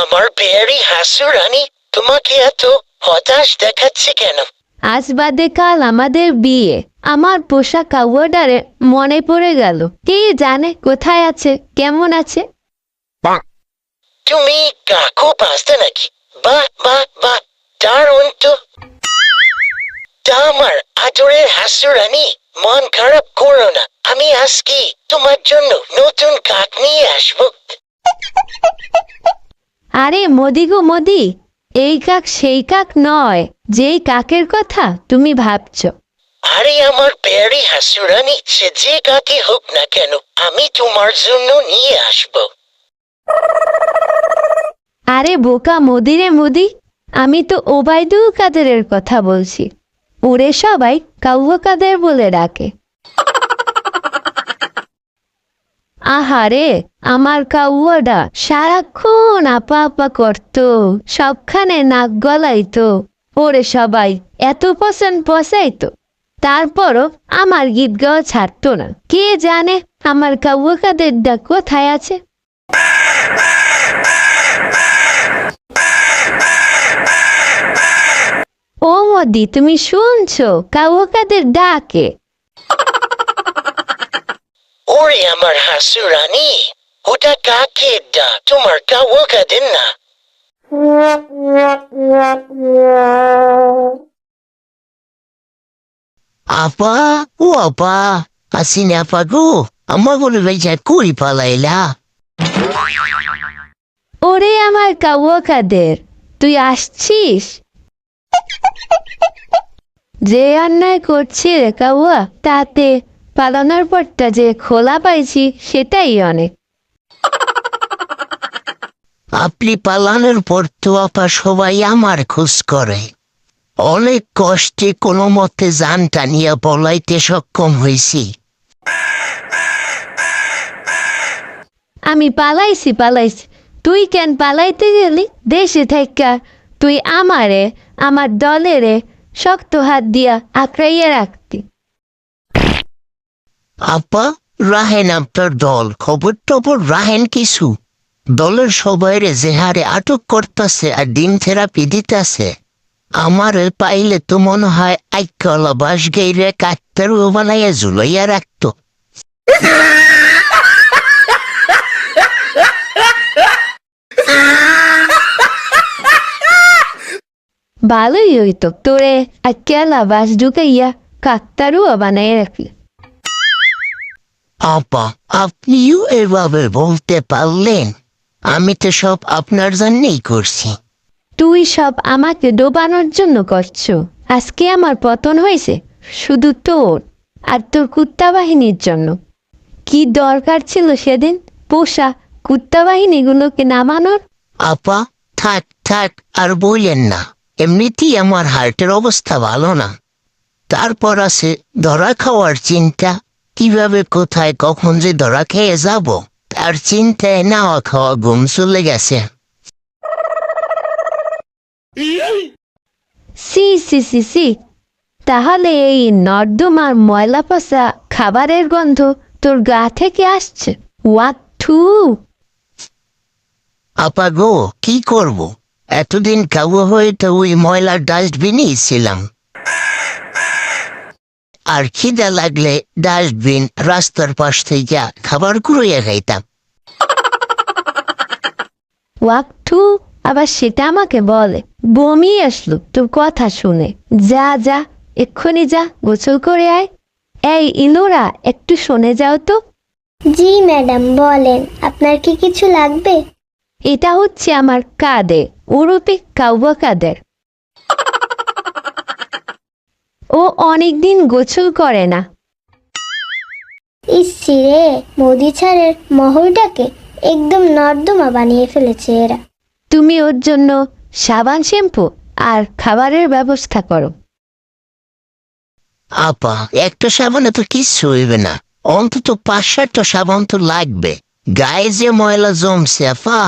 আমার পেয়ারি হাসুরানি, তোমাকে এত হতাশ দেখাচ্ছে কেন? আজ বাদে কাল আমাদের বিয়ে। আমার পোষা কাউয়াটারে মনে পড়ে গেল। কে জানে কোথায় আছে, কেমন আছে। তুমি কাকু পাস্তা নাকি? বাহ বাহ বাহ, দারুণ তো। তা আমার আদরের হাসুরানি, মন খারাপ করো না, আমি আজকে তোমার জন্য নতুন কাক নিয়ে আসবো। আরে মোদি গো মোদি, এই কাক সেই কাক নয় যেই কাকের কথা তুমি ভাবছো। আরে আমার পেয়ারি হাসুরানি, সে যে কাকে হোক না কেন, আমি তোমার জন্য নিয়ে আসবো। আরে বোকা মোদি রে মোদি, আমি তো ওবায়দুল কাদেরের কথা বলছি। ওরে সবাই কাউয়া কাদের বলে ডাকে। আহারে, আমার কাউয়াটা সারাক্ষণ আপা আপা করতো, সবখানে নাক গলাইতো। ওরে সবাই এত পছন্দ পচাইতো, তারপরও আমার গীত গাওয়া ছাড়তো না। কে জানে আমার কাউয়া কাদেরটা কোথায় আছে। ও মোদি, তুমি শুনছো কাউয়া কাদের ডাকে? ওরে আমার হাসুরানি, ওটা কাকের ডাক, তোমার কাউয়া কাদের না। আপা, ও আপা, আসিনি আপা গো, আমার বলে বেজা কই পালাইলা? ওরে আমার কাউয়া কাদের, তুই আসছিস? যে অন্যায় করছি রে কাউয়া, তাতে পালানোর পরটা যে খোলা পাইছি সেটাই অনেক। আপনি পালানোর পর তো আপা সবাই আমার খোঁজ করে। অনেক কষ্টে কোনো মতে জানটা নিয়ে পলাইতে সক্ষম হয়েছি। আমি পালাইছি পালাইছি, তুই কেন পালাইতে গেলি? দেশে থাইকা তুই আমারে, আমার দলেরে শক্ত হাত দিয়া আঁকড়াইয়া রাখতি। আপা, রাহেন আপনার দল, খবর টবর রাহেন কিছু? দলের সবাইরে যে হারে আটক করতেছে আর ডিম থেরাপি দিতেছে, আমার পাইলে তো মনে হয় আইকলা বাস গেইরে কাটতের বানাইয়া ঝুলাইয়া রাখতো। ভালোই হইতো তোরে আকেলা বাস ঢুকাইয়া কাকতারুয়া বানাই রাখলি। আপা, আপনিও এভাবে বলতে পারলেন? আমি তো সব আপনার জন্যই করছি। তুই সব আমাকে ডোবানোর জন্য করছো। আজকে আমার পতন হয়েছে শুধু তোর আর তোর কুত্তা বাহিনীর জন্য। কি দরকার ছিল সেদিন পোষা কুত্তা বাহিনীগুলোকে নামানোর? আপা, থাক থাক আর বললেন না, এমনিতেই আমার হার্টের অবস্থা ভালো না। তারপর আছে ধরা খাওয়ার চিন্তা, কিভাবে কোথায় কখন যে ধরা খেয়ে যাব তার চিন্তায় নাওয়া খাওয়া ঘুম চলে গেছে। সি সি সি সি, তাহলে এই নর্দমার ময়লা পচা খাবারের গন্ধ তোর গা থেকে আসছে? ওয়াট থু! আপা গো, কি করব? এতদিন কাবু হয়ে তো ওই ময়লার ডাস্টবিনই ছিলাম। আর খিদা লাগলে ডাস্টবিন রাস্তার পাশ থেকে খাবার কুড়িয়ে খাইতাম। ওয়াক থু, আবার সেটা আমাকে বলে? বমি আসলো তোর কথা শুনে। যা যা, এক্ষুনি যা, গোসল করে আয়। এই ইলোরা, একটু শুনে যাও তো। জি ম্যাডাম, বলেন আপনার কি কিছু লাগবে? এটা হচ্ছে আমার কাদে, ওরূপে কাউয়া কাদের। ও অনেকদিন গোসল করে না। ইসি রে, মোদি ছাড়ের মহলটাকে একদম নর্দমা বানিয়ে ফেলেছে এরা। তুমি ওর জন্য সাবান, শ্যাম্পু আর খাবারের ব্যবস্থা করো। আপা, একটা সাবানে তো কিচ্ছু হইবে না, অন্তত 5-7টা সাবান তো লাগবে। গায়ে যে ময়লা জমছে আপা।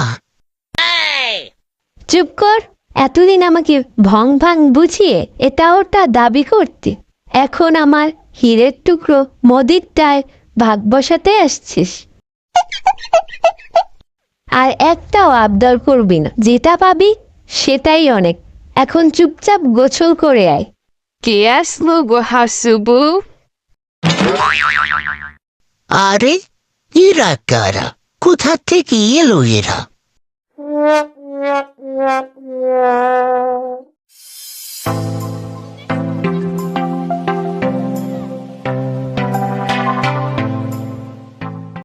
চুপ কর, এতদিন আমাকে ভং ভাং বুঝিয়ে এটা ওটা দাবি করতে, এখন আমার হীরের টুকরো মোদিরটায় ভাগ বসাতে আসছিস। আর একটাও আবদার করবি না, যেটা পাবি সেটাই অনেক। এখন চুপচাপ গোসল করে আয়। কে আসলো গো হাসুবু? আরে এরা কারা? কোথা থেকে এলো এরা?